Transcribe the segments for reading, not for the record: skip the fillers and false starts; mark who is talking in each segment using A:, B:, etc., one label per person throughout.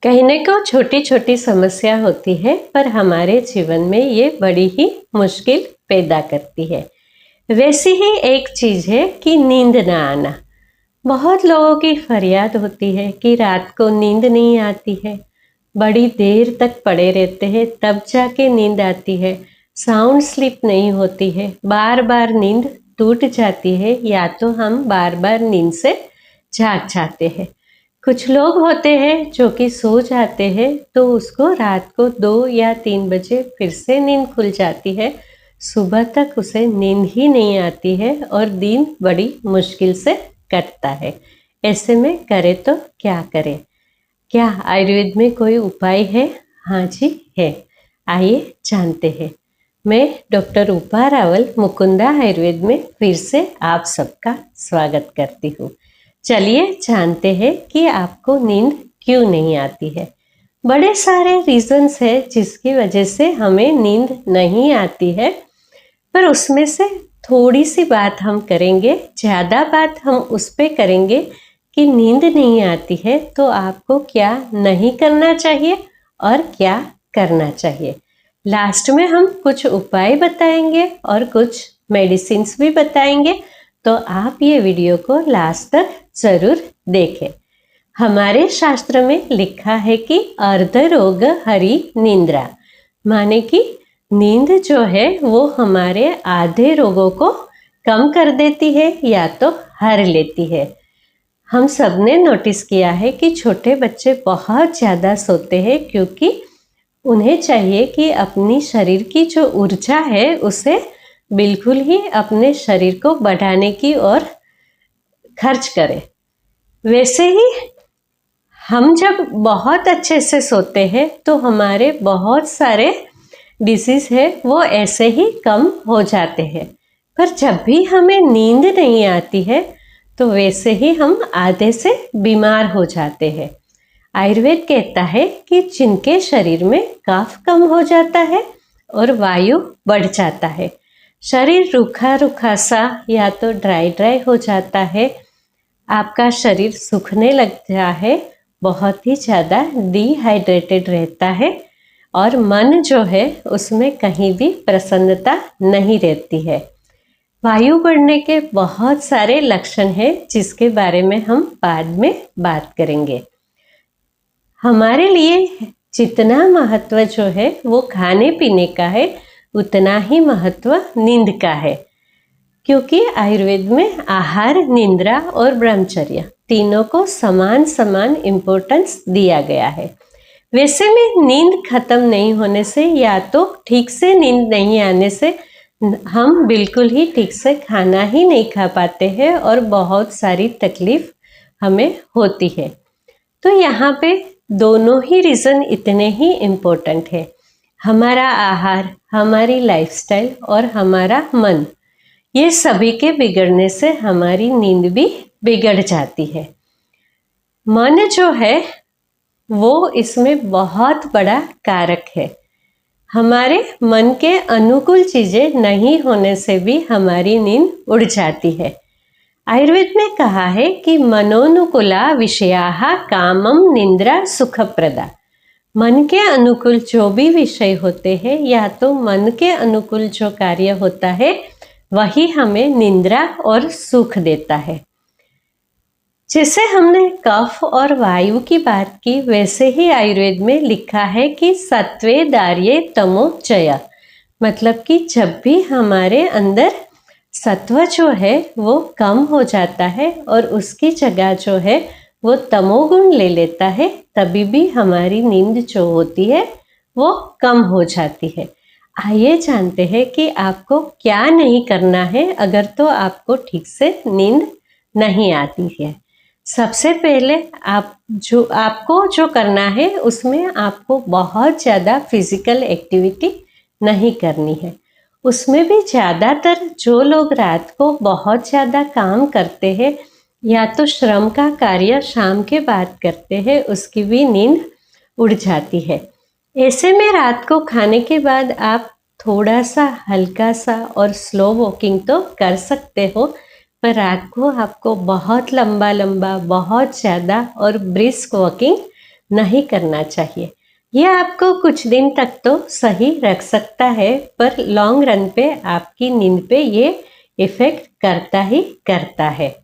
A: कहने को छोटी छोटी समस्या होती है, पर हमारे जीवन में ये बड़ी ही मुश्किल पैदा करती है। वैसी ही एक चीज़ है कि नींद ना आना। बहुत लोगों की फरियाद होती है कि रात को नींद नहीं आती है, बड़ी देर तक पड़े रहते हैं तब जाके नींद आती है, साउंड स्लीप नहीं होती है, बार बार नींद टूट जाती है या तो हम बार बार नींद से जाग जाते हैं। कुछ लोग होते हैं जो कि सो जाते हैं तो उसको रात को 2 या 3 बजे फिर से नींद खुल जाती है, सुबह तक उसे नींद ही नहीं आती है और दिन बड़ी मुश्किल से कटता है। ऐसे में करे तो क्या करें? क्या आयुर्वेद में कोई उपाय है? हाँ जी है, आइए जानते हैं। मैं डॉक्टर रूपा रावल मुकुंदा आयुर्वेद में फिर से आप सबका स्वागत करती हूँ। चलिए जानते हैं कि आपको नींद क्यों नहीं आती है। बड़े सारे रीजंस है जिसकी वजह से हमें नींद नहीं आती है, पर उसमें से थोड़ी सी बात हम करेंगे, ज़्यादा बात हम उस पर करेंगे कि नींद नहीं आती है तो आपको क्या नहीं करना चाहिए और क्या करना चाहिए। लास्ट में हम कुछ उपाय बताएंगे और कुछ मेडिसिन्स भी बताएंगे, तो आप ये वीडियो को लास्ट तक जरूर देखें। हमारे शास्त्र में लिखा है कि अर्ध रोग हरि निंद्रा, माने कि नींद जो है वो हमारे आधे रोगों को कम कर देती है या तो हर लेती है। हम सब ने नोटिस किया है कि छोटे बच्चे बहुत ज़्यादा सोते हैं क्योंकि उन्हें चाहिए कि अपनी शरीर की जो ऊर्जा है उसे बिल्कुल ही अपने शरीर को बढ़ाने की ओर खर्च करें। वैसे ही हम जब बहुत अच्छे से सोते हैं तो हमारे बहुत सारे डिसीज है वो ऐसे ही कम हो जाते हैं, पर जब भी हमें नींद नहीं आती है तो वैसे ही हम आधे से बीमार हो जाते हैं। आयुर्वेद कहता है कि जिनके शरीर में कफ कम हो जाता है और वायु बढ़ जाता है, शरीर रूखा रूखा सा या तो ड्राई ड्राई हो जाता है, आपका शरीर सूखने लगता है, बहुत ही ज़्यादा डिहाइड्रेटेड रहता है और मन जो है उसमें कहीं भी प्रसन्नता नहीं रहती है। वायु बढ़ने के बहुत सारे लक्षण हैं जिसके बारे में हम बाद में बात करेंगे। हमारे लिए जितना महत्व जो है वो खाने पीने का है, उतना ही महत्व नींद का है, क्योंकि आयुर्वेद में आहार, निद्रा और ब्रह्मचर्य तीनों को समान समान इम्पोर्टेंस दिया गया है। वैसे में नींद खत्म नहीं होने से या तो ठीक से नींद नहीं आने से हम बिल्कुल ही ठीक से खाना ही नहीं खा पाते हैं और बहुत सारी तकलीफ हमें होती है। तो यहाँ पे दोनों ही रीज़न इतने ही इम्पोर्टेंट है, हमारा आहार, हमारी लाइफस्टाइल और हमारा मन, ये सभी के बिगड़ने से हमारी नींद भी बिगड़ जाती है। मन जो है वो इसमें बहुत बड़ा कारक है। हमारे मन के अनुकूल चीज़ें नहीं होने से भी हमारी नींद उड़ जाती है। आयुर्वेद में कहा है कि मनोनुकूला विषयाः कामम निद्रा सुखप्रदा। मन के अनुकूल जो भी विषय होते हैं या तो मन के अनुकूल जो कार्य होता है वही हमें निद्रा और सुख देता है। जैसे हमने कफ और वायु की बात की, वैसे ही आयुर्वेद में लिखा है कि सत्वे दार्ये तमो जय, मतलब कि जब भी हमारे अंदर सत्व जो है वो कम हो जाता है और उसकी जगह जो है वो तमोगुण ले लेता है, तभी भी हमारी नींद जो होती है वो कम हो जाती है। आइए जानते हैं कि आपको क्या नहीं करना है अगर तो आपको ठीक से नींद नहीं आती है। सबसे पहले आपको जो करना है उसमें आपको बहुत ज़्यादा फिजिकल एक्टिविटी नहीं करनी है। उसमें भी ज़्यादातर जो लोग रात को बहुत ज़्यादा काम करते हैं या तो श्रम का कार्य शाम के बाद करते हैं, उसकी भी नींद उड़ जाती है। ऐसे में रात को खाने के बाद आप थोड़ा सा हल्का सा और स्लो वॉकिंग तो कर सकते हो, पर रात को आपको बहुत लंबा लंबा, बहुत ज़्यादा और ब्रिस्क वॉकिंग नहीं करना चाहिए। ये आपको कुछ दिन तक तो सही रख सकता है, पर लॉन्ग रन पे आपकी नींद पे ये इफ़ेक्ट करता ही करता है।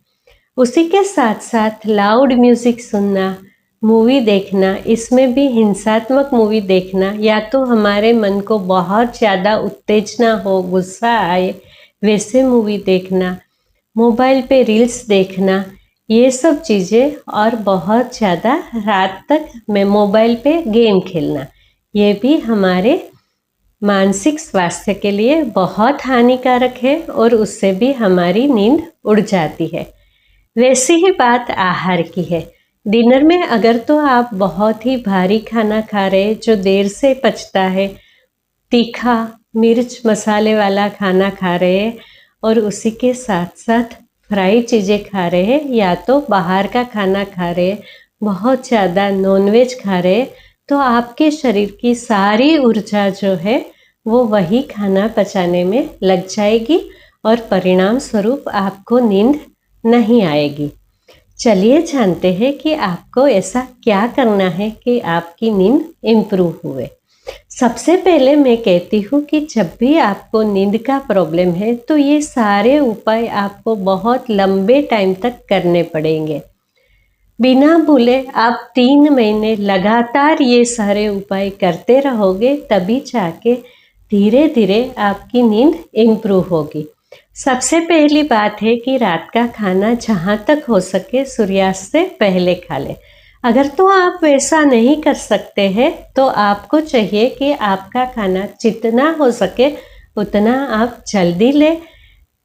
A: उसी के साथ साथ लाउड म्यूज़िक सुनना, मूवी देखना, इसमें भी हिंसात्मक मूवी देखना, या तो हमारे मन को बहुत ज़्यादा उत्तेजना हो, गुस्सा आए, वैसे मूवी देखना, मोबाइल पे रील्स देखना, ये सब चीज़ें, और बहुत ज़्यादा रात तक मैं मोबाइल पे गेम खेलना, ये भी हमारे मानसिक स्वास्थ्य के लिए बहुत हानिकारक है और उससे भी हमारी नींद उड़ जाती है। वैसी ही बात आहार की है। डिनर में अगर तो आप बहुत ही भारी खाना खा रहे जो देर से पचता है, तीखा मिर्च मसाले वाला खाना खा रहे हैं और उसी के साथ साथ फ्राई चीज़ें खा रहे हैं, या तो बाहर का खाना खा रहे हैं, बहुत ज़्यादा नॉनवेज खा रहे हैं, तो आपके शरीर की सारी ऊर्जा जो है वो वही खाना पचाने में लग जाएगी और परिणाम स्वरूप आपको नींद नहीं आएगी। चलिए जानते हैं कि आपको ऐसा क्या करना है कि आपकी नींद इम्प्रूव हुए। सबसे पहले मैं कहती हूँ कि जब भी आपको नींद का प्रॉब्लम है तो ये सारे उपाय आपको बहुत लंबे टाइम तक करने पड़ेंगे। बिना भूले आप 3 महीने लगातार ये सारे उपाय करते रहोगे, तभी जाके धीरे धीरे आपकी नींद इम्प्रूव होगी। सबसे पहली बात है कि रात का खाना जहाँ तक हो सके सूर्यास्त से पहले खा लें। अगर तो आप वैसा नहीं कर सकते हैं तो आपको चाहिए कि आपका खाना जितना हो सके उतना आप जल्दी लें।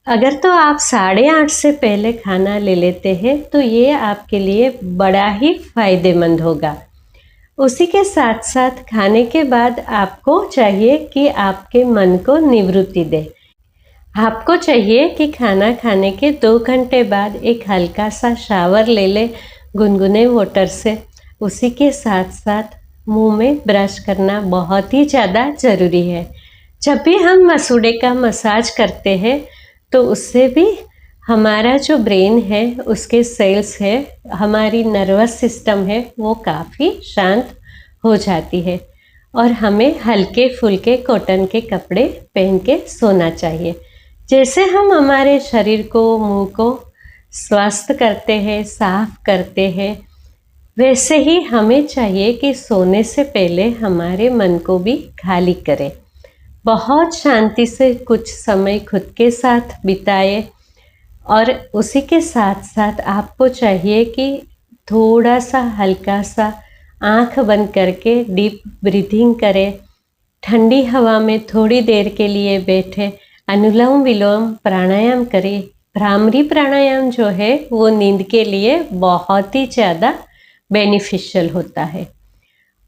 A: अगर तो आप 8:30 से पहले खाना ले लेते हैं तो ये आपके लिए बड़ा ही फायदेमंद होगा। उसी के साथ साथ खाने के बाद आपको चाहिए कि आपके मन को निवृत्ति दे। आपको चाहिए कि खाना खाने के 2 घंटे बाद एक हल्का सा शावर ले ले गुनगुने वाटर से। उसी के साथ साथ मुंह में ब्रश करना बहुत ही ज़्यादा ज़रूरी है। जब भी हम मसूड़े का मसाज करते हैं तो उससे भी हमारा जो ब्रेन है, उसके सेल्स है, हमारी नर्वस सिस्टम है, वो काफ़ी शांत हो जाती है। और हमें हल्के फुल्के कॉटन के कपड़े पहन के सोना चाहिए। जैसे हम हमारे शरीर को, मुंह को स्वस्थ करते हैं, साफ करते हैं, वैसे ही हमें चाहिए कि सोने से पहले हमारे मन को भी खाली करें। बहुत शांति से कुछ समय खुद के साथ बिताए और उसी के साथ साथ आपको चाहिए कि थोड़ा सा हल्का सा आँख बंद करके डीप ब्रीथिंग करें, ठंडी हवा में थोड़ी देर के लिए बैठे, अनुलोम विलोम प्राणायाम करें। भ्रामरी प्राणायाम जो है वो नींद के लिए बहुत ही ज़्यादा बेनिफिशियल होता है।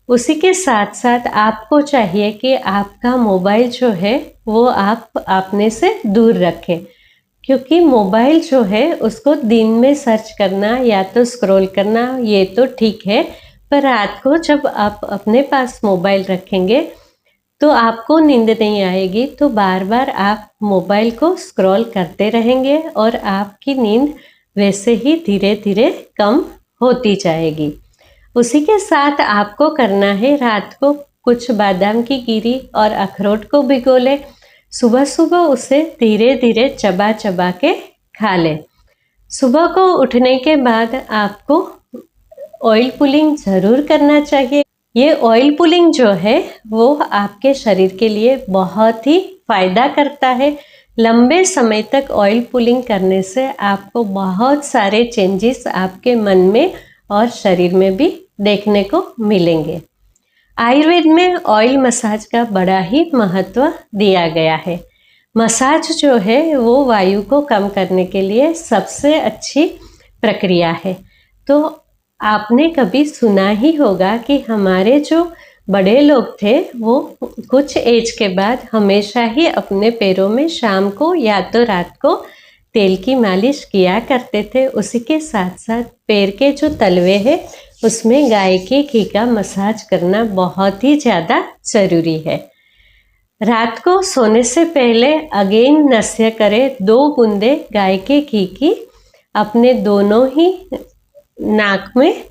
A: उसी के साथ साथ आपको चाहिए कि आपका मोबाइल जो है वो आप अपने से दूर रखें, क्योंकि मोबाइल जो है उसको दिन में सर्च करना या तो स्क्रॉल करना ये तो ठीक है, पर रात को जब आप अपने पास मोबाइल रखेंगे तो आपको नींद नहीं आएगी, तो बार बार आप मोबाइल को स्क्रॉल करते रहेंगे और आपकी नींद वैसे ही धीरे धीरे कम होती जाएगी। उसी के साथ आपको करना है, रात को कुछ बादाम की गिरी और अखरोट को भिगो ले, सुबह सुबह उसे धीरे धीरे चबा चबा के खा ले। सुबह को उठने के बाद आपको ऑयल पुलिंग ज़रूर करना चाहिए। ये ऑयल पुलिंग जो है वो आपके शरीर के लिए बहुत ही फ़ायदा करता है। लंबे समय तक ऑयल पुलिंग करने से आपको बहुत सारे चेंजेस आपके मन में और शरीर में भी देखने को मिलेंगे। आयुर्वेद में ऑयल मसाज का बड़ा ही महत्व दिया गया है। मसाज जो है वो वायु को कम करने के लिए सबसे अच्छी प्रक्रिया है। तो आपने कभी सुना ही होगा कि हमारे जो बड़े लोग थे वो कुछ एज के बाद हमेशा ही अपने पैरों में शाम को या तो रात को तेल की मालिश किया करते थे। उसी के साथ साथ पैर के जो तलवे हैं उसमें गाय के घी का मसाज करना बहुत ही ज़्यादा ज़रूरी है। रात को सोने से पहले अगेन नस्य करें, 2 बूंदे गाय के घी की अपने दोनों ही नाक में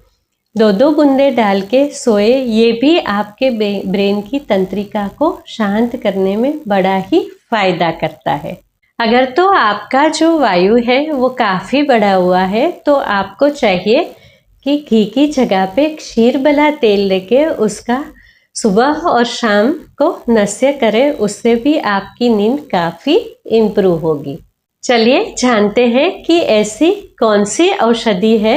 A: 2-2 बूंदे डाल के सोए, ये भी आपके ब्रेन की तंत्रिका को शांत करने में बड़ा ही फायदा करता है। अगर तो आपका जो वायु है वो काफ़ी बढ़ा हुआ है तो आपको चाहिए कि घी की जगह पे क्षीर वाला तेल लेके उसका सुबह और शाम को नस्य करें, उससे भी आपकी नींद काफ़ी इम्प्रूव होगी। चलिए जानते हैं कि ऐसी कौन सी औषधि है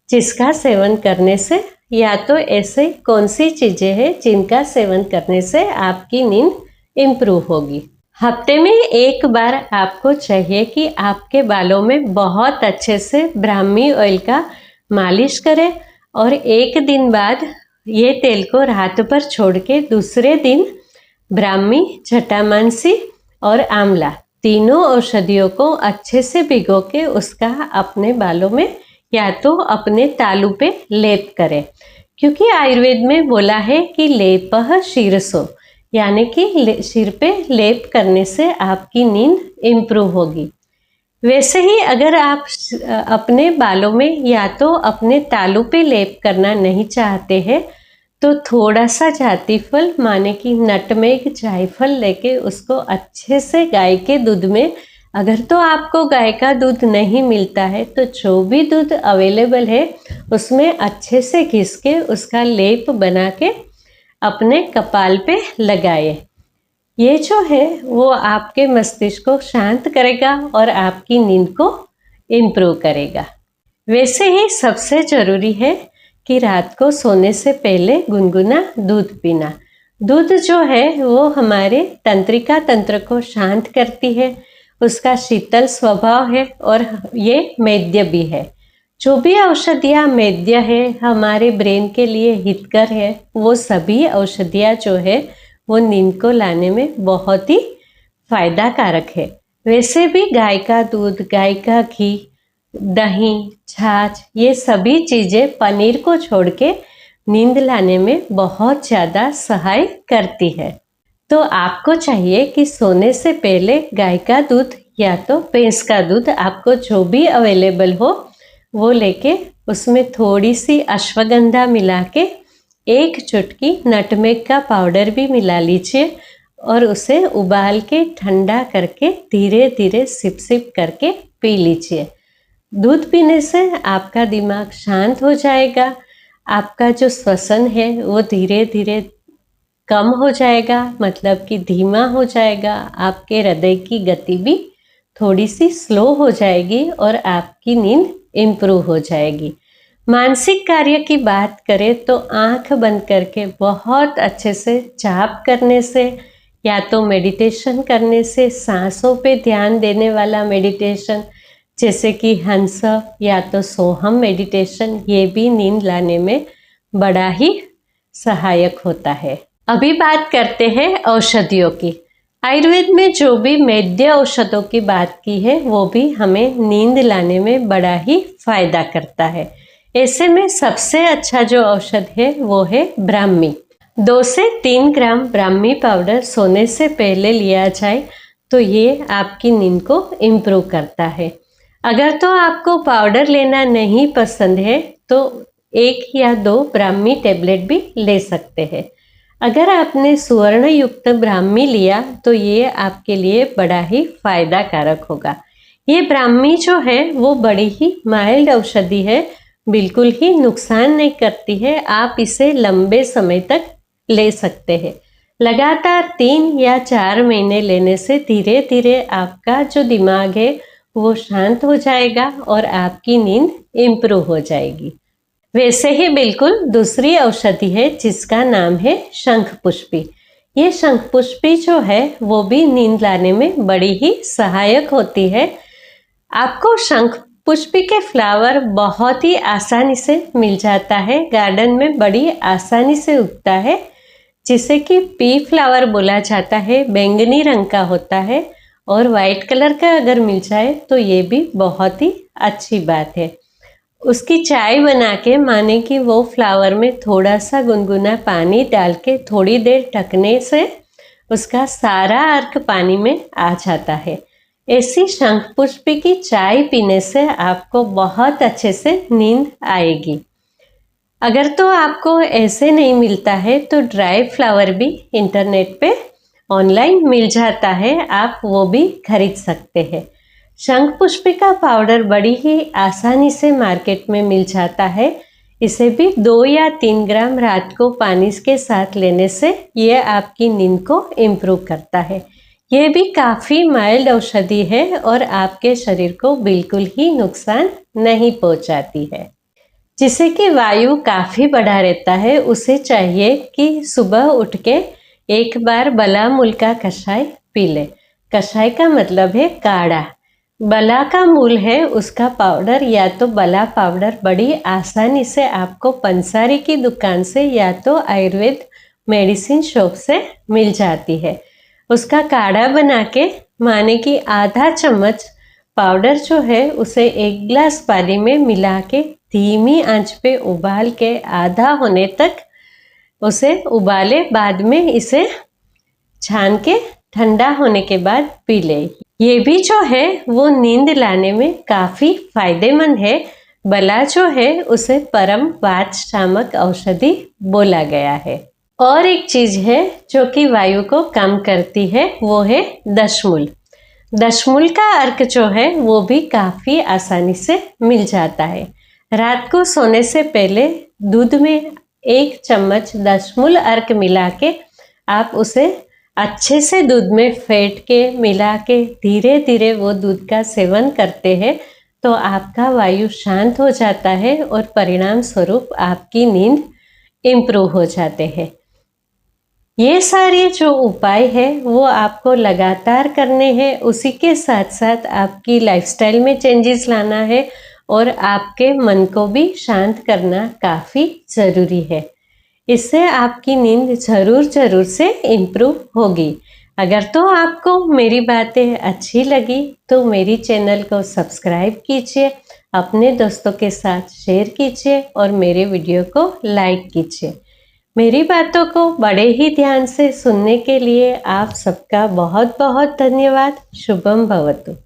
A: जिसका सेवन करने से, या तो ऐसे कौन सी चीज़ें हैं जिनका सेवन करने से आपकी नींद इम्प्रूव होगी। हफ्ते में एक बार आपको चाहिए कि आपके बालों में बहुत अच्छे से ब्राह्मी ऑयल का मालिश करें और एक दिन बाद ये तेल को रात पर छोड़ के दूसरे दिन ब्राह्मी, जटामांसी और आंवला तीनों औषधियों को अच्छे से भिगो के उसका अपने बालों में या तो अपने तालू पे लेप करें, क्योंकि आयुर्वेद में बोला है कि लेपः शीरसो, यानी कि सिर पे लेप करने से आपकी नींद इम्प्रूव होगी। वैसे ही अगर आप अपने बालों में या तो अपने तालू पे लेप करना नहीं चाहते हैं तो थोड़ा सा जातिफल माने कि नटमेग जायफल लेके उसको अच्छे से गाय के दूध में, अगर तो आपको गाय का दूध नहीं मिलता है तो जो भी दूध अवेलेबल है उसमें अच्छे से घिस के उसका लेप बना के अपने कपाल पे लगाए। ये जो है वो आपके मस्तिष्क को शांत करेगा और आपकी नींद को इम्प्रूव करेगा। वैसे ही सबसे ज़रूरी है कि रात को सोने से पहले गुनगुना दूध पीना। दूध जो है वो हमारे तंत्रिका तंत्र को शांत करती है, उसका शीतल स्वभाव है और ये मेद्य भी है। जो भी औषधियाँ मेद्य है, हमारे ब्रेन के लिए हितकर है, वो सभी औषधियाँ जो है वो नींद को लाने में बहुत ही फायदा कारक है। वैसे भी गाय का दूध, गाय का घी, दही, छाछ, ये सभी चीज़ें पनीर को छोड़ के नींद लाने में बहुत ज़्यादा सहाय करती है। तो आपको चाहिए कि सोने से पहले गाय का दूध या तो भैंस का दूध, आपको जो भी अवेलेबल हो वो लेके उसमें थोड़ी सी अश्वगंधा मिला के एक चुटकी नटमेग का पाउडर भी मिला लीजिए और उसे उबाल के ठंडा करके धीरे धीरे सिप सिप करके पी लीजिए। दूध पीने से आपका दिमाग शांत हो जाएगा, आपका जो श्वसन है वो धीरे धीरे कम हो जाएगा, मतलब कि धीमा हो जाएगा, आपके हृदय की गति भी थोड़ी सी स्लो हो जाएगी और आपकी नींद इम्प्रूव हो जाएगी। मानसिक कार्य की बात करें तो आंख बंद करके बहुत अच्छे से जाप करने से या तो मेडिटेशन करने से, सांसों पे ध्यान देने वाला मेडिटेशन जैसे कि हंस या तो सोहम मेडिटेशन, ये भी नींद लाने में बड़ा ही सहायक होता है। अभी बात करते हैं औषधियों की। आयुर्वेद में जो भी मेद्य औषधों की बात की है वो भी हमें नींद लाने में बड़ा ही फायदा करता है। ऐसे में सबसे अच्छा जो औषध है वो है ब्राह्मी। 2 से 3 ग्राम ब्राह्मी पाउडर सोने से पहले लिया जाए तो ये आपकी नींद को इम्प्रूव करता है। अगर तो आपको पाउडर लेना नहीं पसंद है तो 1 या 2 ब्राह्मी टैबलेट भी ले सकते हैं। अगर आपने सुवर्ण युक्त ब्राह्मी लिया तो ये आपके लिए बड़ा ही फायदा कारक होगा। ये ब्राह्मी जो है वो बड़ी ही माइल्ड औषधि है, बिल्कुल ही नुकसान नहीं करती है। आप इसे लंबे समय तक ले सकते हैं। लगातार 3 या 4 महीने लेने से धीरे धीरे आपका जो दिमाग है वो शांत हो जाएगा और आपकी नींद इम्प्रूव हो जाएगी। वैसे ही बिल्कुल दूसरी औषधि है जिसका नाम है शंखपुष्पी। ये शंखपुष्पी जो है वो भी नींद लाने में बड़ी ही सहायक होती है। आपको शंखपुष्पी के फ्लावर बहुत ही आसानी से मिल जाता है, गार्डन में बड़ी आसानी से उगता है, जिसे कि पी फ्लावर बोला जाता है। बैंगनी रंग का होता है और वाइट कलर का अगर मिल जाए तो ये भी बहुत ही अच्छी बात है। उसकी चाय बना के, माने कि वो फ्लावर में थोड़ा सा गुनगुना पानी डाल के थोड़ी देर ढकने से उसका सारा अर्क पानी में आ जाता है। ऐसी शंखपुष्पी की चाय पीने से आपको बहुत अच्छे से नींद आएगी। अगर तो आपको ऐसे नहीं मिलता है तो ड्राई फ्लावर भी इंटरनेट पे ऑनलाइन मिल जाता है, आप वो भी खरीद सकते हैं। शंख पुष्पिका पाउडर बड़ी ही आसानी से मार्केट में मिल जाता है। इसे भी 2 या 3 ग्राम रात को पानी के साथ लेने से ये आपकी नींद को इम्प्रूव करता है। ये भी काफ़ी माइल्ड औषधि है और आपके शरीर को बिल्कुल ही नुकसान नहीं पहुंचाती है। जिसे कि वायु काफ़ी बढ़ा रहता है, उसे चाहिए कि सुबह उठ के एक बार बलामूल का कषाय पी ले। कषाय का मतलब है काढ़ा। बला का मूल है उसका पाउडर या तो बला पाउडर बड़ी आसानी से आपको पंसारी की दुकान से या तो आयुर्वेद मेडिसिन शॉप से मिल जाती है। उसका काढ़ा बना के माने कि आधा चम्मच पाउडर जो है उसे 1 गिलास पानी में मिला के धीमी आंच पे उबाल के आधा होने तक उसे उबाले, बाद में इसे छान के ठंडा होने के बाद पी ले। ये भी जो है वो नींद लाने में काफ़ी फायदेमंद है। बला जो है उसे परम वात शामक औषधि बोला गया है। और एक चीज़ है जो कि वायु को कम करती है, वो है दशमूल। दशमूल का अर्क जो है वो भी काफ़ी आसानी से मिल जाता है। रात को सोने से पहले दूध में 1 चम्मच दशमूल अर्क मिला के आप उसे अच्छे से दूध में फेंट के मिला के धीरे धीरे वो दूध का सेवन करते हैं तो आपका वायु शांत हो जाता है और परिणाम स्वरूप आपकी नींद इम्प्रूव हो जाते हैं। ये सारे जो उपाय है वो आपको लगातार करने हैं, उसी के साथ साथ आपकी लाइफस्टाइल में चेंजेस लाना है और आपके मन को भी शांत करना काफ़ी ज़रूरी है। इससे आपकी नींद ज़रूर से इम्प्रूव होगी। अगर तो आपको मेरी बातें अच्छी लगी तो मेरी चैनल को सब्सक्राइब कीजिए, अपने दोस्तों के साथ शेयर कीजिए और मेरे वीडियो को लाइक कीजिए। मेरी बातों को बड़े ही ध्यान से सुनने के लिए आप सबका बहुत बहुत धन्यवाद। शुभम भवतु।